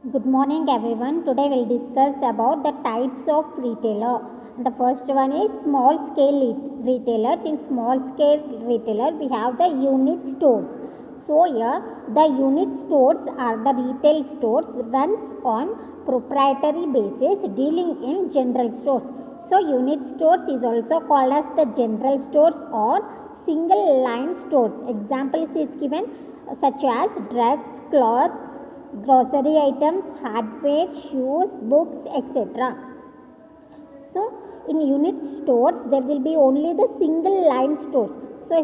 Good morning everyone. Today we'll discuss about the types of retailer. The first one is small scale retailers. In small scale retailer we have the unit stores. So here the unit stores are the retail stores runs on proprietary basis dealing in general stores. So unit stores is also called as the general stores or single line stores. Examples is given such as drugs, clothes, grocery items, hardware, shoes, books, etc. So, in unit stores, there will be only the single line stores. So,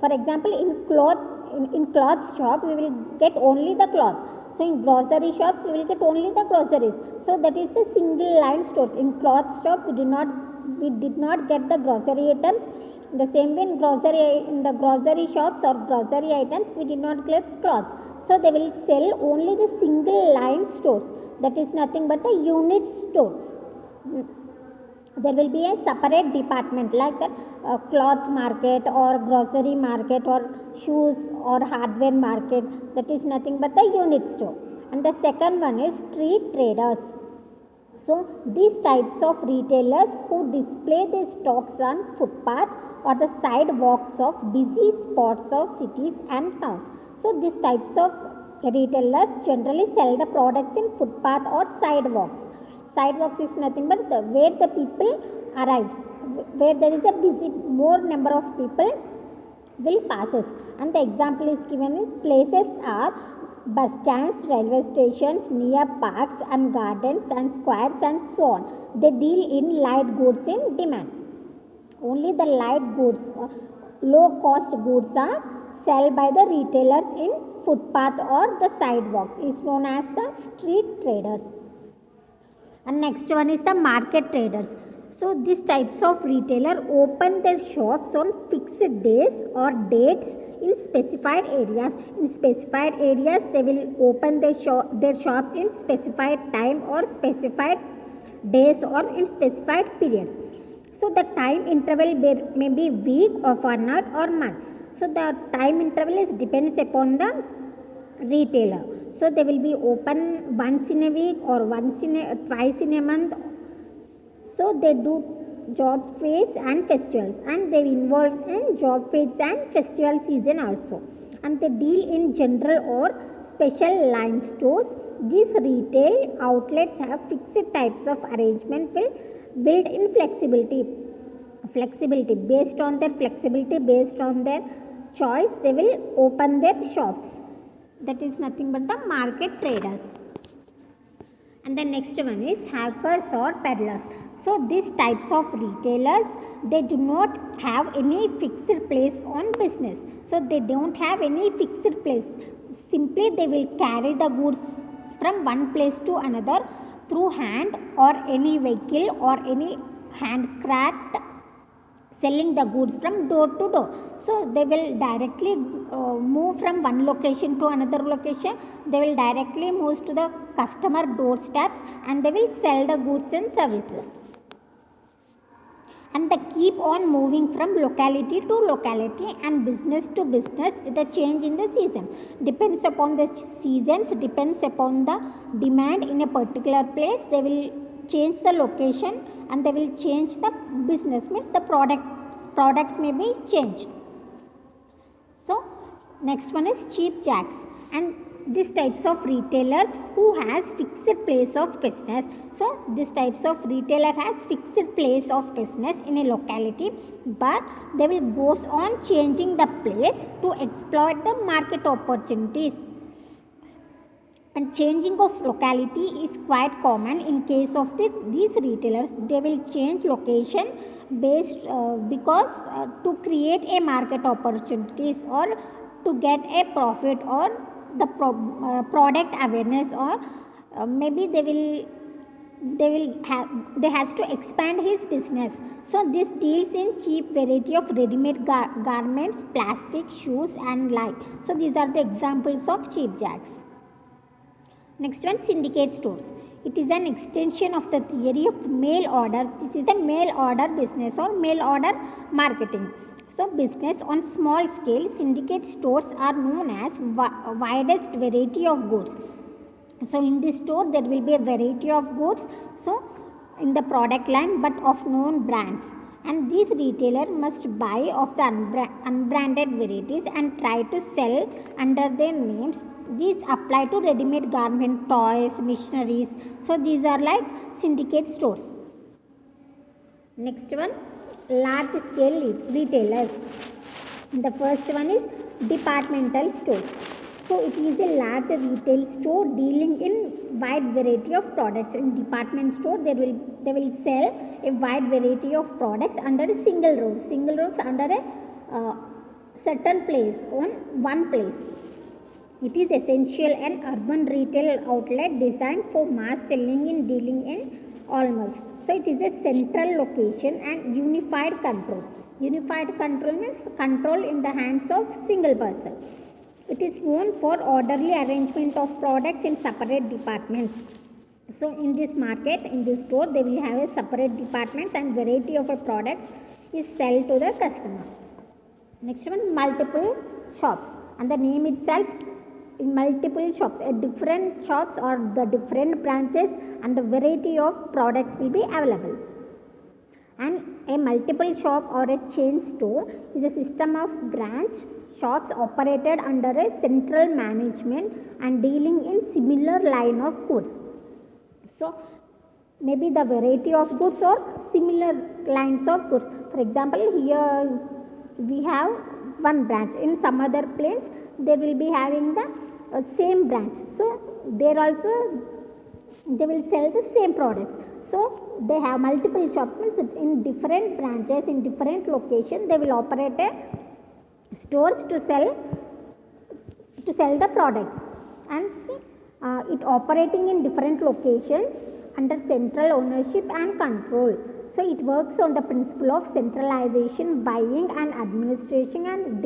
for example, in cloth shop, we will get only the cloth. So, in grocery shops, we will get only the groceries. So, that is the single line stores. In cloth shop, we did not get the grocery items. The same way in the grocery shops or grocery items, we did not get clothes. So, they will sell only the single line stores. That is nothing but the unit store. There will be a separate department like that cloth market or grocery market or shoes or hardware market. That is nothing but the unit store. And the second one is street traders. So these types of retailers who display their stocks on footpath or the sidewalks of busy spots of cities and towns. So these types of retailers generally sell the products in footpath or sidewalks. Sidewalks is nothing but where the people arrives, where there is a busy more number of people will passes. And the example is given in places are bus stands, railway stations, near parks and gardens and squares and so on. They deal in light goods in demand. Only the light goods, low cost goods are sold by the retailers in footpath or the sidewalks is known as the street traders. And next one is the market traders. So these types of retailer open their shops on fixed days or dates in specified areas. In specified areas, they will open their shops in specified time or specified days or in specified periods. So the time interval may be week or fortnight or month. So the time interval is depends upon the retailer. So they will be open once in a week or twice in a month. So they do job fairs and festivals, and they involve in job fairs and festival season also. And they deal in general or special line stores. These retail outlets have fixed types of arrangement will build in flexibility based on their choice they will open their shops. That is nothing but the market traders. And the next one is hawkers or peddlers. So these types of retailers, they do not have any fixed place on business. So they don't have any fixed place. Simply they will carry the goods from one place to another through hand or any vehicle or any handcraft, selling the goods from door to door. So they will directly move from one location to another location. They will directly move to the customer doorsteps and they will sell the goods and services. And they keep on moving from locality to locality and business to business with a change in the season. Depends upon the seasons, depends upon the demand in a particular place. They will change the location and they will change the business, means the products may be changed. So next one is cheap jacks, and these types of retailers who has fixed place of business. So these types of retailer has fixed place of business in a locality, but they will goes on changing the place to exploit the market opportunities. And changing of locality is quite common in case of these retailers. They will change location based because to create a market opportunities or to get a profit or the product awareness, or maybe they has to expand his business. So this deals in cheap variety of ready-made garments, plastic, shoes and like. So these are the examples of cheap jacks. Next one, syndicate stores. It is an extension of the theory of mail order. This is a mail order business or mail order marketing. So business on small scale, syndicate stores are known as widest variety of goods. So in this store there will be a variety of goods, so in the product line but of known brands, and these retailer must buy of the unbranded varieties and try to sell under their names. These apply to ready-made garment, toys, missionaries. So these are like syndicate stores. Next one, large scale retailers. The first one is departmental store. So it is a large retail store dealing in wide variety of products. In department store, they will sell a wide variety of products under a single roof under a certain place on one place. It is essential an urban retail outlet designed for mass selling in dealing in almost. So it is a central location and unified control. Unified control means control in the hands of single person. It is known for orderly arrangement of products in separate departments. So in this market, in this store, they will have a separate departments and variety of a products is sold to the customer. Next one, multiple shops, and the name itself, in multiple shops, different shops or the different branches and the variety of products will be available. And a multiple shop or a chain store is a system of branch shops operated under a central management and dealing in similar line of goods. So maybe the variety of goods or similar lines of goods. For example, here we have one branch. In some other place they will be having the same branch. So there also they will sell the same products. So they have multiple shops, means in different branches, in different locations, they will operate a stores to sell the products, and it operating in different locations under central ownership and control. So it works on the principle of centralization buying and administration and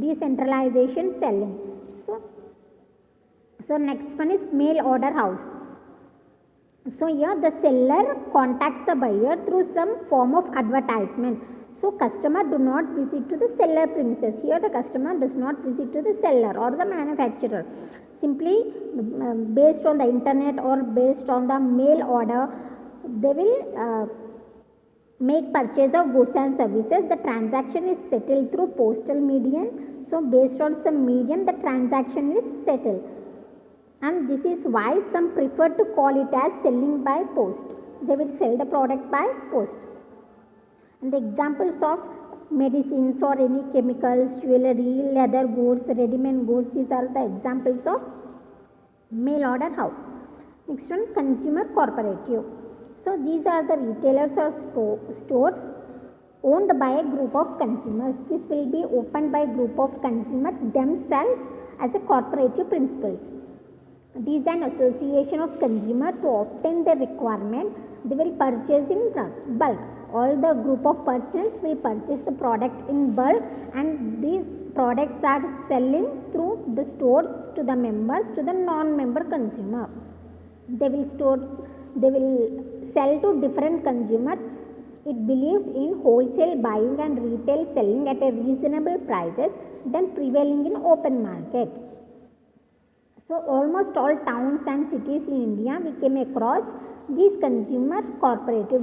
decentralization selling. So next one is mail order house. So here the seller contacts the buyer through some form of advertisement. So customer do not visit to the seller premises. Here the customer does not visit to the seller or the manufacturer. Simply based on the internet or based on the mail order, they will make purchase of goods and services. The transaction is settled through postal medium. So based on some medium, the transaction is settled. And this is why some prefer to call it as selling by post. They will sell the product by post. And the examples of medicines or any chemicals, jewelry, leather goods, ready-made goods, these are the examples of mail order house. Next one, consumer cooperative. So these are the retailers or stores owned by a group of consumers. This will be opened by a group of consumers themselves as a cooperative principles. These are an association of consumer to obtain the requirement. They will purchase in bulk. All the group of persons will purchase the product in bulk, and these products are selling through the stores to the members, to the non-member consumer. They will sell to different consumers. It believes in wholesale buying and retail selling at a reasonable prices than prevailing in open market. So almost all towns and cities in India we came across these consumer cooperative.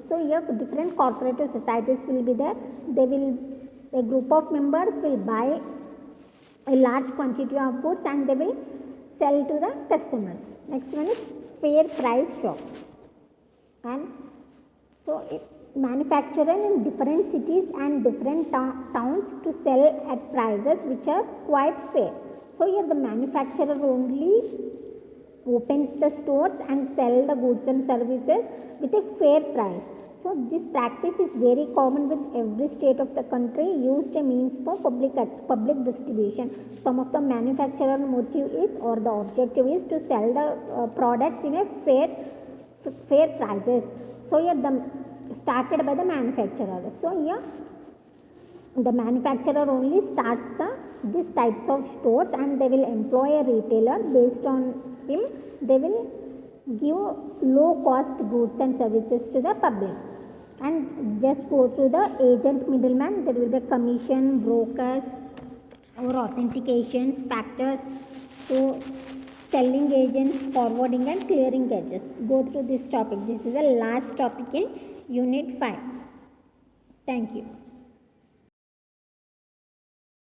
So here different cooperative societies will be there. A group of members will buy a large quantity of goods and they will sell to the customers. Next one is fair price shop. And so manufacturer in different cities and different towns to sell at prices which are quite fair. So here the manufacturer only opens the stores and sell the goods and services with a fair price. So this practice is very common with every state of the country, used a means for public distribution. Some of the manufacturer motive is or the objective is to sell the products in a fair prices. So here started by the manufacturer. So here the manufacturer only starts these types of stores and they will employ a retailer. Based on him they will give low cost goods and services to the public, and just go through the agent middleman. There will be commission, brokers or authentications factors. So selling agents, forwarding and clearing agents. Go through this topic. This is the last topic in Unit 5. Thank you.